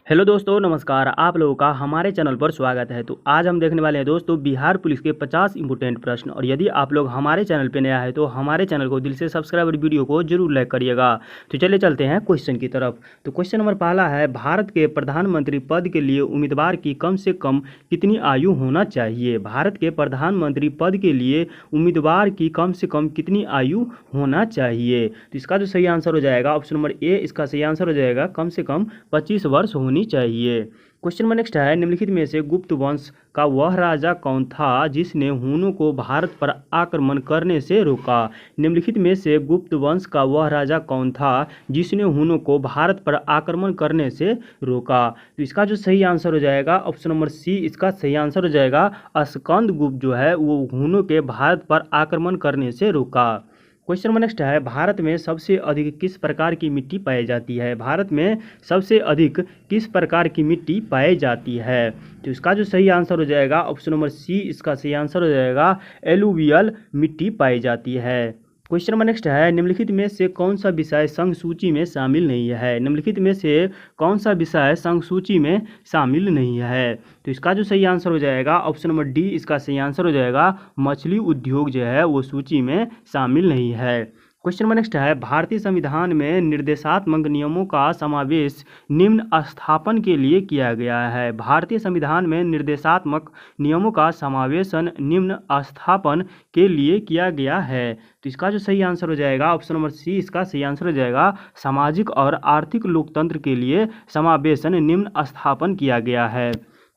Hello दोस्तों, नमस्कार। आप लोगों का हमारे चैनल पर स्वागत है। तो आज हम देखने वाले हैं दोस्तों बिहार पुलिस के 50 इंपोर्टेंट प्रश्न। और यदि आप लोग हमारे चैनल पर नया है तो हमारे चैनल को दिल से सब्सक्राइब और वीडियो को जरूर लाइक करिएगा। तो चलिए चलते हैं क्वेश्चन की तरफ। तो क्वेश्चन नंबर पहला है, भारत के प्रधानमंत्री पद के लिए उम्मीदवार की कम से कम कितनी आयु होना चाहिए? भारत के प्रधानमंत्री पद के लिए उम्मीदवार की कम से कम कितनी आयु होना चाहिए? तो इसका जो सही आंसर हो जाएगा ऑप्शन नंबर ए, इसका सही आंसर हो जाएगा कम से कम 25 वर्ष होनी चाहिए। क्वेश्चन नंबर नेक्स्ट है, निम्नलिखित में से गुप्त वंश का वह राजा कौन था जिसने हुनों को भारत पर आक्रमण करने से रोका? निम्नलिखित में से गुप्त वंश का वह राजा कौन था जिसने हुनों को भारत पर आक्रमण करने से रोका? तो इसका जो सही आंसर हो जाएगा ऑप्शन नंबर सी, इसका सही आंसर हो जाएगा स्कंदगुप्त जो है वो हुनों के भारत पर आक्रमण करने से रोका। क्वेश्चन नंबर नेक्स्ट है, भारत में सबसे अधिक किस प्रकार की मिट्टी पाई जाती है? भारत में सबसे अधिक किस प्रकार की मिट्टी पाई जाती है? तो इसका जो सही आंसर हो जाएगा ऑप्शन नंबर सी, इसका सही आंसर हो जाएगा एलुवियल मिट्टी पाई जाती है। क्वेश्चन नंबर नेक्स्ट है, निम्नलिखित में से कौन सा विषय संघ सूची में शामिल नहीं है? निम्नलिखित में से कौन सा विषय संघ सूची में शामिल नहीं है? तो इसका जो सही आंसर हो जाएगा ऑप्शन नंबर डी, इसका सही आंसर हो जाएगा मछली उद्योग जो है वो सूची में शामिल नहीं है। क्वेश्चन नंबर नेक्स्ट है, भारतीय संविधान में निर्देशात्मक नियमों का समावेश निम्न स्थापन के लिए किया गया है। भारतीय संविधान में निर्देशात्मक नियमों का समावेशन निम्न स्थापन के लिए किया गया है। तो इसका जो सही आंसर हो जाएगा ऑप्शन नंबर सी, इसका सही आंसर हो जाएगा सामाजिक और आर्थिक लोकतंत्र के लिए समावेशन निम्न स्थापन किया गया है।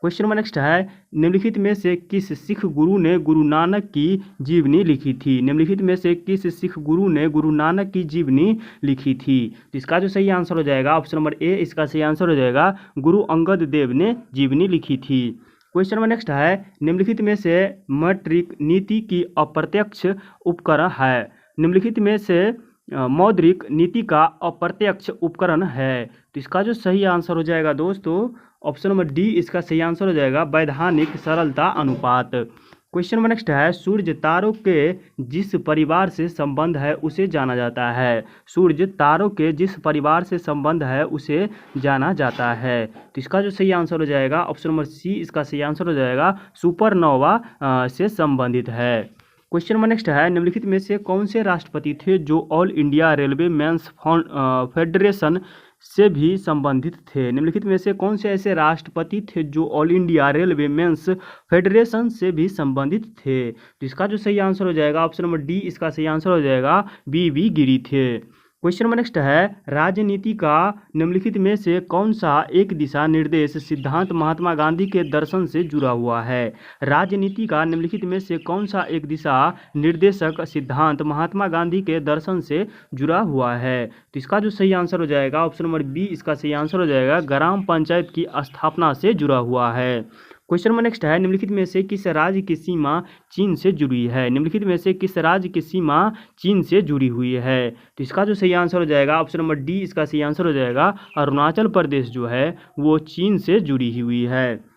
क्वेश्चन नंबर नेक्स्ट है, निम्नलिखित में से किस सिख गुरु ने गुरु नानक की जीवनी लिखी थी? निम्नलिखित में से किस सिख गुरु ने गुरु नानक की जीवनी लिखी थी? तो इसका जो सही आंसर हो जाएगा ऑप्शन नंबर ए, इसका सही आंसर हो जाएगा गुरु अंगद देव ने जीवनी लिखी थी। क्वेश्चन नंबर नेक्स्ट है, निम्नलिखित में से मौद्रिक नीति की अप्रत्यक्ष उपकरण है? निम्नलिखित में से मौद्रिक नीति का अप्रत्यक्ष उपकरण है? तो इसका जो सही आंसर हो जाएगा दोस्तों ऑप्शन नंबर डी, इसका सही आंसर हो जाएगा वैधानिक सरलता अनुपात। क्वेश्चन नंबर नेक्स्ट है, सूर्य तारों के जिस परिवार से संबंध है उसे जाना जाता है? सूर्य तारों के जिस परिवार से संबंध है उसे जाना जाता है। तो इसका जो सही आंसर हो जाएगा ऑप्शन नंबर सी, इसका सही आंसर हो जाएगा सुपरनोवा से संबंधित है। क्वेश्चन नंबर नेक्स्ट है, निम्नलिखित में से कौन से राष्ट्रपति थे जो all India railway men's federation से भी संबंधित थे? निम्नलिखित में से कौन से ऐसे राष्ट्रपति थे जो all India railway men's federation से भी संबंधित थे? तो इसका जो सही आंसर हो जाएगा ऑप्शन नंबर डी, इसका सही आंसर हो जाएगा बी गिरी थे। क्वेश्चन नंबर नेक्स्ट है, राजनीति का निम्नलिखित में से कौन सा एक दिशा निर्देश सिद्धांत महात्मा गांधी के दर्शन से जुड़ा हुआ है? राजनीति का निम्नलिखित में से कौन सा एक दिशा निर्देशक सिद्धांत महात्मा गांधी के दर्शन से जुड़ा हुआ है? तो इसका जो सही आंसर हो जाएगा ऑप्शन नंबर बी, इसका सही आंसर हो जाएगा ग्राम पंचायत की स्थापना से जुड़ा हुआ है। क्वेश्चन नंबर नेक्स्ट है, निम्नलिखित में से किस राज्य की सीमा चीन से जुड़ी है? निम्नलिखित में से किस राज्य की सीमा चीन से जुड़ी हुई है? तो इसका जो सही आंसर हो जाएगा ऑप्शन नंबर डी, इसका सही आंसर हो जाएगा अरुणाचल प्रदेश जो है वो चीन से जुड़ी हुई है।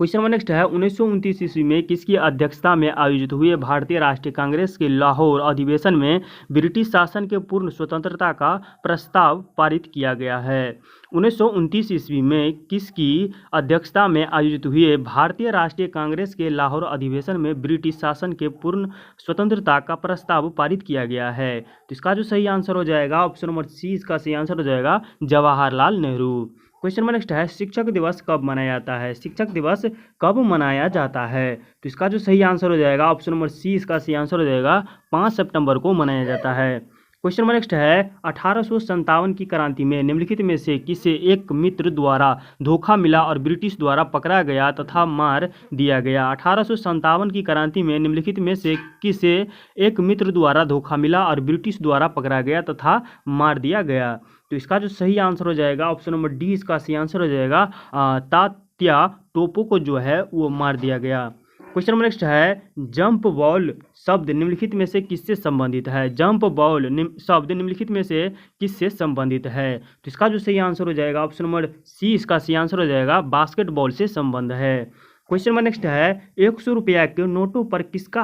क्वेश्चन नंबर नेक्स्ट है, 1929 ईस्वी में किसकी अध्यक्षता में आयोजित हुए भारतीय राष्ट्रीय कांग्रेस के लाहौर अधिवेशन में ब्रिटिश शासन के पूर्ण स्वतंत्रता का प्रस्ताव पारित किया गया है? 1929 ईस्वी में किसकी अध्यक्षता में आयोजित हुए भारतीय राष्ट्रीय कांग्रेस के लाहौर अधिवेशन में ब्रिटिश शासन के पूर्ण स्वतंत्रता का प्रस्ताव पारित किया गया है? तो इसका जो सही आंसर हो जाएगा ऑप्शन नंबर सी, इसका सही आंसर हो जाएगा Jawaharlal Nehru. Question number next है, शिक्षक दिवस कब मनाया जाता है? शिक्षक दिवस कब मनाया जाता है? तो इसका जो सही आंसर हो जाएगा ऑप्शन नंबर सी, इसका सही आंसर हो जाएगा 5 सितंबर को मनाया जाता है। क्वेश्चन नंबर नेक्स्ट है, 1857 की क्रांति में निम्नलिखित में से किसे एक मित्र द्वारा धोखा मिला और ब्रिटिश द्वारा पकड़ा गया तथा मार दिया गया? 1857 की क्रांति में निम्नलिखित में से किसे एक मित्र द्वारा धोखा मिला और ब्रिटिश द्वारा पकड़ा गया तथा मार दिया गया? तो इसका जो सही आंसर हो जाएगा ऑप्शन नंबर डी, इसका सही आंसर हो जाएगा तात्या टोपो को जो है वो मार दिया गया। क्वेश्चन नंबर नेक्स्ट है, जंप बॉल शब्द निम्नलिखित में से किससे संबंधित है? जंप बॉल शब्द निम्नलिखित में से किससे संबंधित है? तो इसका जो सही आंसर हो जाएगा ऑप्शन नंबर सी, इसका सही आंसर हो जाएगा बास्केटबॉल से संबंध है। क्वेश्चन नंबर नेक्स्ट है 100 रुपया के नोटों पर किसका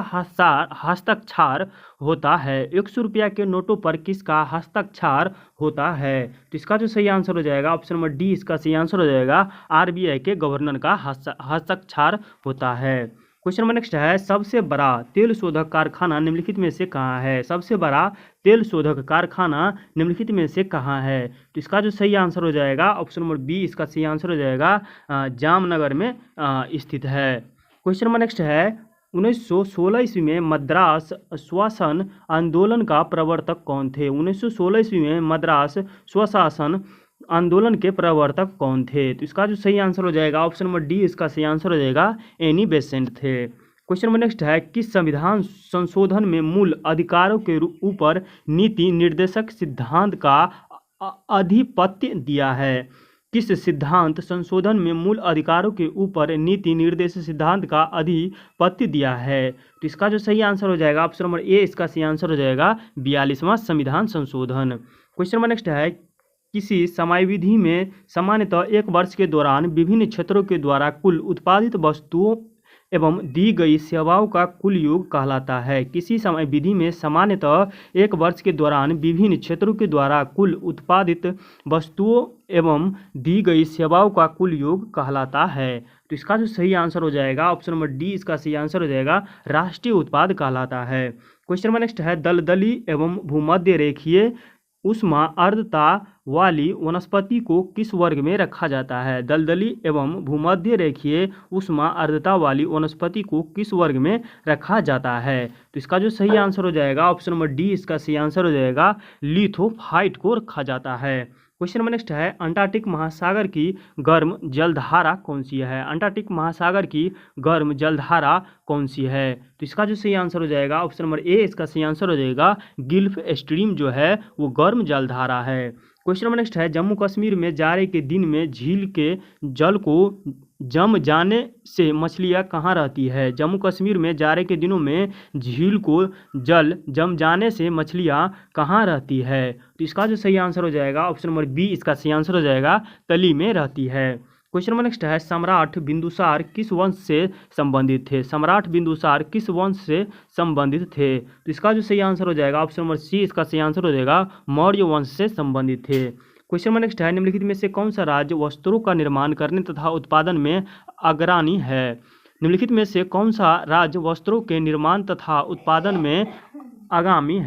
हस्ताक्षर होता है। 100 रुपया के नोटों पर किसका हस्ताक्षर होता है। तो इसका जो सही आंसर हो जाएगा ऑप्शन नंबर डी, इसका सही आंसर हो जाएगा आरबीआई के गवर्नर का हस्ताक्षर होता है। क्वेश्चन नंबर नेक्स्ट है सबसे बड़ा तेल शोधक कारखाना निम्नलिखित में से कहाँ है। सबसे बड़ा तेल शोधक कारखाना निम्नलिखित में से कहाँ है। तो इसका जो सही आंसर हो जाएगा ऑप्शन नंबर बी, इसका सही आंसर हो जाएगा जामनगर में स्थित है। क्वेश्चन नंबर नेक्स्ट है 1916 ईस्वी में मद्रास स्वशासन आंदोलन का प्रवर्तक कौन थे। 1916 ईस्वी में मद्रास स्वशासन आंदोलन के प्रवर्तक कौन थे। तो इसका जो सही आंसर हो जाएगा ऑप्शन नंबर डी, इसका सही आंसर हो जाएगा एनी बेसेंट थे। क्वेश्चन नंबर नेक्स्ट है किस संविधान संशोधन में मूल अधिकारों के ऊपर नीति निर्देशक सिद्धांत का आधिपत्य दिया है। किस सिद्धांत संशोधन में मूल अधिकारों के ऊपर नीति निर्देशक सिद्धांत का आधिपत्य दिया है। तो इसका जो सही आंसर हो जाएगा ऑप्शन नंबर ए, इसका सही आंसर हो जाएगा 42वां संविधान संशोधन। क्वेश्चन नंबर नेक्स्ट है किसी समयावधि में सामान्यतः 1 वर्ष के दौरान विभिन्न क्षेत्रों के द्वारा कुल उत्पादित वस्तुओं एवं दी गई सेवाओं का कुल योग कहलाता है। किसी समय विधि में सामान्यतः 1 वर्ष के दौरान विभिन्न क्षेत्रों के द्वारा कुल उत्पादित वस्तुओं एवं दी गई सेवाओं का कुल योग कहलाता है। तो इसका जो सही आंसर हो जाएगा ऑप्शन नंबर डी, इसका सही आंसर हो जाएगा राष्ट्रीय उत्पाद कहलाता है। क्वेश्चन नंबर नेक्स्ट है दलदली एवं भूमध्य रेखीय उष्मा आर्द्रता वाली वनस्पति को किस वर्ग में रखा जाता है। दलदली एवं भूमध्य रेखीय उष्मा आर्द्रता वाली वनस्पति को किस वर्ग में रखा जाता है। तो इसका जो सही आंसर हो जाएगा ऑप्शन नंबर डी, इसका सही आंसर हो जाएगा लिथोफाइट को रखा जाता है। क्वेश्चन नंबर नेक्स्ट है अंटार्कटिक महासागर की गर्म जलधारा कौन सी है। अंटार्कटिक महासागर की गर्म जलधारा कौन सी है। तो इसका जो सही आंसर हो जाएगा ऑप्शन नंबर ए, इसका सही आंसर हो जाएगा गिल्फ स्ट्रीम जो है वो गर्म जलधारा है। क्वेश्चन नंबर नेक्स्ट है जम्मू कश्मीर में जाड़े के दिन में झील के जल को जम जाने से मछलियाँ कहाँ रहती है। जम्मू कश्मीर में जाड़े के दिनों में झील को जल जम जाने से मछलियाँ कहाँ रहती है। तो इसका जो सही आंसर हो जाएगा ऑप्शन नंबर बी, इसका सही आंसर हो जाएगा तली में रहती है। क्वेश्चन नंबर नेक्स्ट है सम्राट बिंदुसार किस वंश से संबंधित थे। सम्राट बिंदुसार किस वंश से संबंधित थे। तो इसका जो सही आंसर हो जाएगा ऑप्शन नंबर सी, इसका सही आंसर हो जाएगा मौर्य वंश से संबंधित थे। क्वेश्चन नंबर नेक्स्ट है निम्नलिखित में से कौन सा राज्य वस्त्रों का निर्माण करने तथा उत्पादन में अग्रणी है। निम्नलिखित में से कौन सा राज्य वस्त्रों के निर्माण तथा उत्पादन में आगामी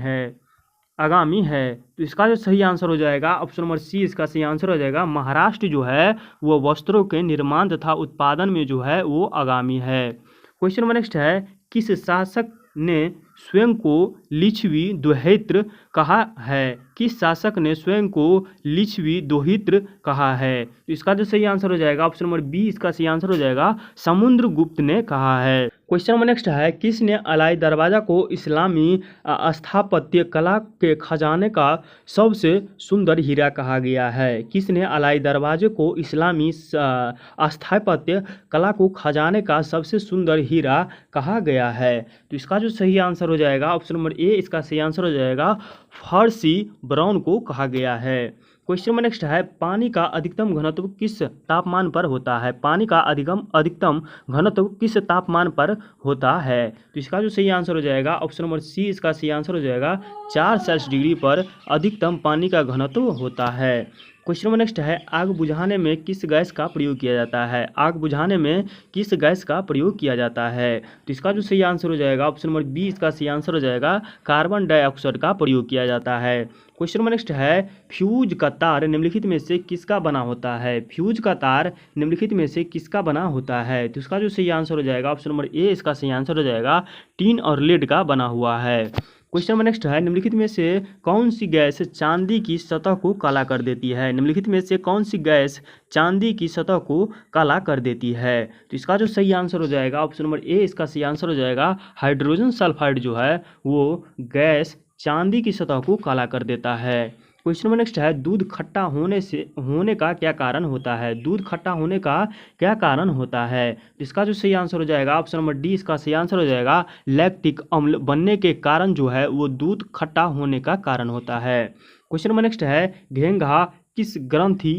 है। तो इसका जो सही आंसर हो जाएगा ऑप्शन नंबर सी, इसका सही आंसर हो जाएगा महाराष्ट्र जो है वो वस्त्रों के निर्माण तथा उत्पादन में जो है वो आगामी है। क्वेश्चन नंबर नेक्स्ट है किस शासक ने स्वयं को लिच्छवी दोहित्र कहा है। किस शासक ने स्वयं को लिच्छवी दोहित्र कहा है। तो इसका जो सही आंसर हो जाएगा ऑप्शन नंबर बी, इसका सही आंसर हो जाएगा समुद्रगुप्त ने कहा है। क्वेश्चन नंबर नेक्स्ट है किसने अलाई दरवाजा को इस्लामी स्थापत्य कला के खजाने का सबसे सुंदर हीरा कहा गया है। किसने अलाई दरवाजे को इस्लामी स्थापत्य कला को खजाने का सबसे सुंदर हीरा कहा गया है। तो इसका जो सही आंसर हो जाएगा ऑप्शन नंबर ए, इसका सही आंसर हो जाएगा फारसी ब्राउन को कहा गया है। क्वेश्चन नंबर नेक्स्ट है पानी का अधिकतम घनत्व किस तापमान पर होता है। पानी का अधिकतम घनत्व किस तापमान पर होता है। तो इसका जो सही आंसर हो जाएगा ऑप्शन नंबर सी, इसका सही आंसर हो जाएगा 4 सेल्सियस डिग्री पर अधिकतम पानी का घनत्व होता है। क्वेश्चन नंबर नेक्स्ट है आग बुझाने में किस गैस का प्रयोग किया जाता है। आग बुझाने में किस गैस का प्रयोग किया जाता है। तो इसका जो सही आंसर हो जाएगा ऑप्शन नंबर बी, इसका सही आंसर हो जाएगा कार्बन डाइऑक्साइड का प्रयोग किया जाता है। क्वेश्चन नंबर नेक्स्ट है फ्यूज का तार निम्नलिखित में से किसका बना होता है। फ्यूज का तार निम्नलिखित में से किसका बना होता है। तो इसका जो सही आंसर हो जाएगा ऑप्शन नंबर ए, इसका सही आंसर हो जाएगा टीन और लेड का बना हुआ है। क्वेश्चन नंबर नेक्स्ट है निम्नलिखित में से कौन सी गैस चांदी की सतह को काला कर देती है। निम्नलिखित में से कौन सी गैस चांदी की सतह को काला कर देती है। तो इसका जो सही आंसर हो जाएगा ऑप्शन नंबर ए, इसका सही आंसर हो जाएगा हाइड्रोजन सल्फाइड जो है वो गैस चांदी की सतह को काला कर देता है। क्वेश्चन नंबर नेक्स्ट है दूध खट्टा होने का क्या कारण होता है। दूध खट्टा होने का क्या कारण होता है। इसका जो सही आंसर हो जाएगा ऑप्शन नंबर डी, इसका सही आंसर हो जाएगा लैक्टिक अम्ल बनने के कारण जो है वो दूध खट्टा होने का कारण होता है। क्वेश्चन नंबर नेक्स्ट है घेंघा किस ग्रंथि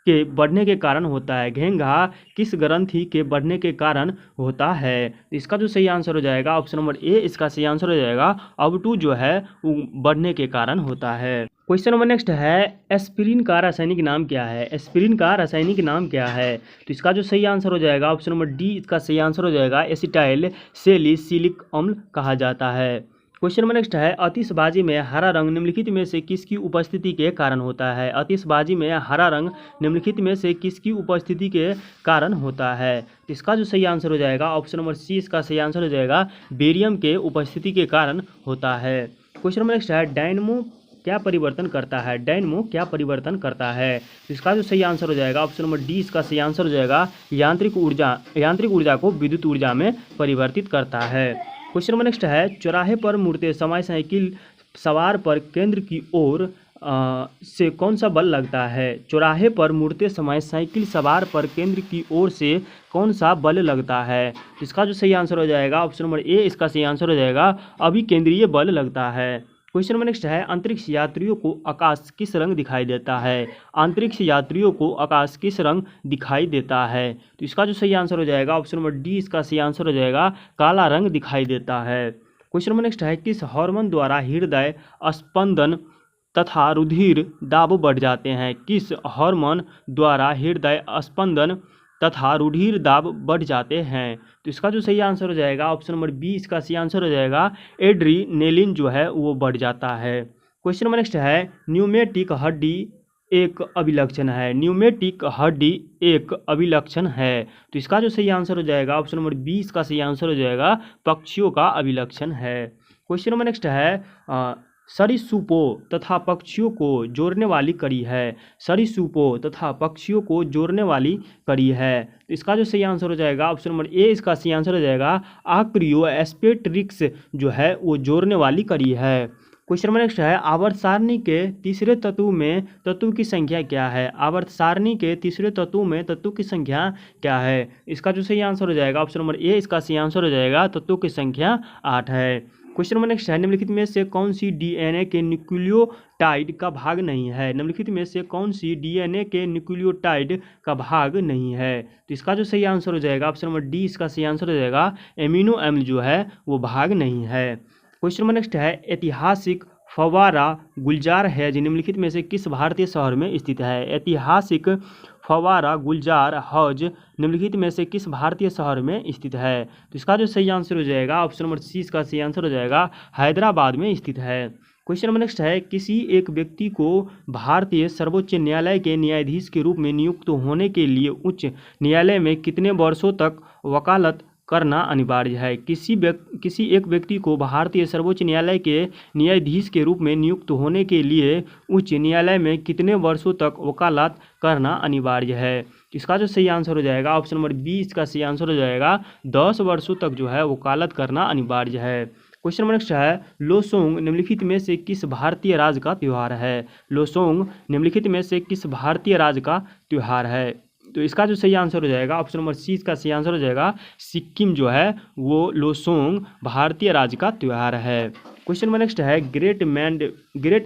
के बढ़ने के कारण होता है। घेंघा किस ग्रंथि के बढ़ने के कारण होता है? इसका जो सही आंसर हो जाएगा ऑप्शन नंबर ए, इसका सही आंसर हो जाएगा अवटु जो है वो बढ़ने के कारण होता है। क्वेश्चन नंबर नेक्स्ट है, एस्पिरिन का रासायनिक नाम क्या है? एस्पिरिन का रासायनिक नाम क्या है? तो इसका जो सही आंसर हो जाएगा ऑप्शन नंबर डी, इसका सही आंसर हो जाएगा एसिटाइल सैलिसिलिक अम्ल कहा जाता है। क्वेश्चन नंबर नेक्स्ट है, आतिशबाजी में हरा रंग निम्नलिखित में से किसकी उपस्थिति के कारण होता है? आतिशबाजी में हरा रंग निम्नलिखित में से किसकी उपस्थिति के कारण होता है? तो इसका जो सही आंसर हो जाएगा ऑप्शन नंबर सी, इसका सही आंसर हो जाएगा बेरियम के उपस्थिति के कारण होता है। क्वेश्चन नंबर नेक्स्ट है, डायनमो क्या परिवर्तन करता है? डायनमो क्या परिवर्तन करता है? तो इसका जो सही आंसर हो जाएगा ऑप्शन नंबर डी, इसका सही आंसर हो जाएगा यांत्रिक ऊर्जा को विद्युत ऊर्जा में परिवर्तित करता है। क्वेश्चन नंबर नेक्स्ट है, चौराहे पर मुड़ते समय साइकिल सवार पर केंद्र की ओर से कौन सा बल लगता है? चौराहे पर मुड़ते समय साइकिल सवार पर केंद्र की ओर से कौन सा बल लगता है? इसका जो सही आंसर हो जाएगा ऑप्शन नंबर ए, इसका सही आंसर हो जाएगा अभिकेंद्रीय बल लगता है। क्वेश्चन नंबर नेक्स्ट है, अंतरिक्ष यात्रियों को आकाश किस रंग दिखाई देता है? अंतरिक्ष यात्रियों को आकाश किस रंग दिखाई देता है? तो इसका जो सही आंसर हो जाएगा ऑप्शन नंबर डी, इसका सही आंसर हो जाएगा काला रंग दिखाई देता है। क्वेश्चन नंबर नेक्स्ट है, किस हार्मोन द्वारा हृदय स्पंदन तथा रुधिर दाब बढ़ जाते हैं? किस हार्मोन द्वारा हृदय स्पंदन तथा रुधिर दाब बढ़ जाते हैं? तो इसका जो सही आंसर हो जाएगा ऑप्शन नंबर बी, इसका सही आंसर हो जाएगा एड्रीनेलिन जो है वो बढ़ जाता है। क्वेश्चन नंबर नेक्स्ट है, न्यूमेटिक हड्डी एक अभिलक्षण है? न्यूमेटिक हड्डी एक अभिलक्षण है। तो इसका जो सही आंसर हो जाएगा ऑप्शन नंबर बी, इसका सही आंसर हो जाएगा पक्षियों का अभिलक्षण है। क्वेश्चन नंबर नेक्स्ट है, सरीसृपों तथा पक्षियों को जोड़ने वाली कड़ी है? सरीसृपों तथा पक्षियों को जोड़ने वाली कड़ी है। तो इसका जो सही आंसर हो जाएगा ऑप्शन नंबर ए, इसका सही आंसर हो जाएगा आक्रियोस्पेट्रिक्स जो है वो जोड़ने वाली कड़ी है। क्वेश्चन नंबर नेक्स्ट है, आवर्त सारणी के तीसरे तत्व में तत्व की संख्या क्या है? आवर्त सारणी के तीसरे तत्व में तत्व की संख्या क्या है? इसका जो सही आंसर हो जाएगा ऑप्शन नंबर ए, इसका सही आंसर हो जाएगा तत्वों की संख्या 8 है। क्वेश्चन नंबर नेक्स्ट है, निम्नलिखित में से कौन सी डीएनए के न्यूक्लियोटाइड का भाग नहीं है? निम्नलिखित में से कौन सी डीएनए के न्यूक्लियोटाइड का भाग नहीं है? तो इसका जो सही आंसर हो जाएगा ऑप्शन नंबर डी, इसका सही आंसर हो जाएगा एमिनो अम्ल जो है वो भाग नहीं है। क्वेश्चन नंबर नेक्स्ट है, ऐतिहासिक फव्वारा गुलजार हज निम्नलिखित में से किस भारतीय शहर में स्थित है? ऐतिहासिक फव्वारा गुलजार हज निम्नलिखित में से किस भारतीय शहर में स्थित है? तो इसका जो सही आंसर हो जाएगा ऑप्शन नंबर सी, इसका सही आंसर हो जाएगा हैदराबाद में स्थित है। क्वेश्चन नंबर नेक्स्ट है, किसी एक व्यक्ति को भारतीय सर्वोच्च न्यायालय के न्यायाधीश के रूप में नियुक्त होने के लिए उच्च न्यायालय में कितने वर्षों तक वकालत करना अनिवार्य है? किसी एक व्यक्ति को भारतीय सर्वोच्च न्यायालय के न्यायाधीश के रूप में नियुक्त होने के लिए उच्च न्यायालय में कितने वर्षों तक वकालत करना अनिवार्य है? इसका जो सही आंसर हो जाएगा ऑप्शन नंबर बी, इसका सही आंसर हो जाएगा 10 वर्षों तक जो है वकालत करना अनिवार्य है। क्वेश्चन नंबर नेक्स्ट है, लोसोंग निम्नलिखित में से किस भारतीय राज्य का त्यौहार है? लोसोंग निम्नलिखित में से किस भारतीय राज्य का त्यौहार है? तो इसका जो सही आंसर हो जाएगा ऑप्शन नंबर सी, इसका सही आंसर हो जाएगा सिक्किम जो है वो लोसोंग भारतीय राज्य का त्यौहार है। क्वेश्चन नंबर नेक्स्ट है, ग्रेट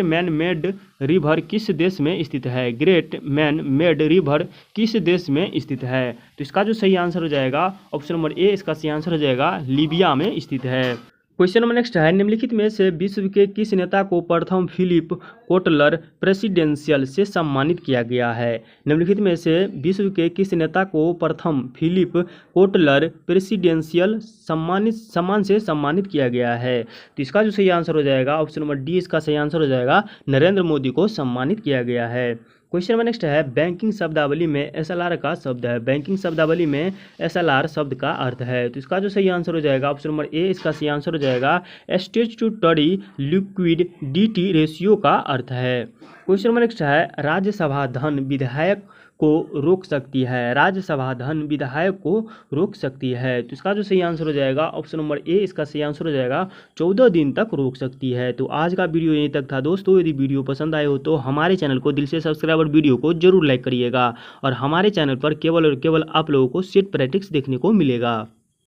मैन मेड रिवर किस देश में स्थित है? ग्रेट मैन मेड रिवर किस देश में स्थित है? तो इसका जो सही आंसर हो जाएगा ऑप्शन नंबर ए, इसका सही आंसर हो जाएगा लीबिया में स्थित है। क्वेश्चन नंबर नेक्स्ट है, निम्नलिखित में से विश्व के किस नेता को प्रथम फिलिप कोटलर प्रेसिडेंशियल से सम्मानित किया गया है? निम्नलिखित में से विश्व के किस नेता को प्रथम फिलिप कोटलर प्रेसिडेंशियल सम्मान से सम्मानित किया गया है? तो इसका जो सही आंसर हो जाएगा ऑप्शन नंबर डी, इसका सही आंसर हो जाएगा नरेंद्र मोदी को सम्मानित किया गया है। क्वेश्चन नंबर नेक्स्ट है, बैंकिंग शब्दावली में एसएलआर का शब्द है? बैंकिंग शब्दावली में एसएलआर शब्द का अर्थ है? तो इसका जो सही आंसर हो जाएगा ऑप्शन नंबर ए, इसका सही आंसर हो जाएगा स्टैट्यूटरी लिक्विडिटी रेशियो का अर्थ है। क्वेश्चन नंबर नेक्स्ट है, राज्यसभा धन विधायक को रोक सकती है? राज्यसभा धन विधायक को रोक सकती है? तो इसका जो सही आंसर हो जाएगा ऑप्शन नंबर ए, इसका सही आंसर हो जाएगा 14 दिन तक रोक सकती है। तो आज का वीडियो यहीं तक था दोस्तों। यदि वीडियो पसंद आए हो तो हमारे चैनल को दिल से सब्सक्राइब और वीडियो को जरूर लाइक करिएगा। और हमारे चैनल पर केवल और केवल आप लोगों को सेट प्रैक्टिस देखने को मिलेगा।